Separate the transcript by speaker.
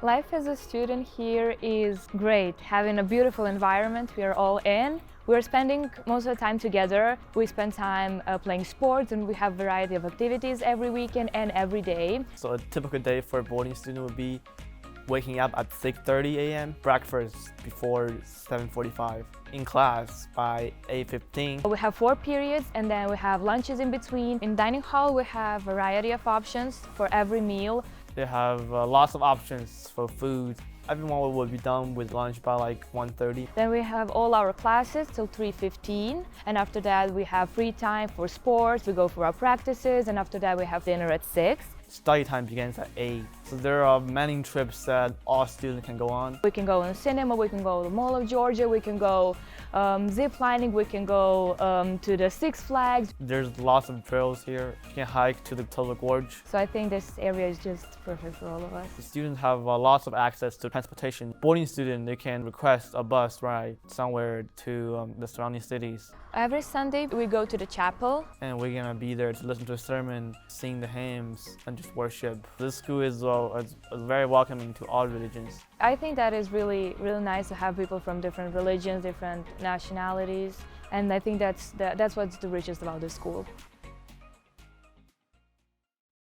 Speaker 1: Life as a student here is great, having a beautiful environment we are all in. We're spending most of the time together. We spend time playing sports, and we have a variety of activities every weekend and every day.
Speaker 2: So a typical day for a boarding student would be waking up at 6:30 a.m., breakfast before 7:45, in class by 8:15.
Speaker 1: We have 4 periods, and then we have lunches in between. In dining hall, we have a variety of options for every meal.
Speaker 2: They have lots of options for food. Everyone will be done with lunch by like 1:30.
Speaker 1: Then we have all our classes till 3:15, and after that we have free time for sports. We go for our practices, and after that we have dinner at 6.
Speaker 2: Study time begins at 8. So there are many trips that all students can go on.
Speaker 1: We can go in the cinema, we can go to the Mall of Georgia, we can go zip lining, we can go to the Six Flags.
Speaker 2: There's lots of trails here. You can hike to the Tallulah Gorge.
Speaker 1: So I think this area is just perfect for all of us.
Speaker 2: The students have lots of access to transportation. Boarding students, they can request a bus ride somewhere to the surrounding cities.
Speaker 1: Every Sunday we go to the chapel.
Speaker 2: And we're gonna be there to listen to a sermon, sing the hymns, and just worship. This school is very welcoming to all religions.
Speaker 1: I think that is really nice to have people from different religions, different nationalities, and I think that's what's the richest about this school.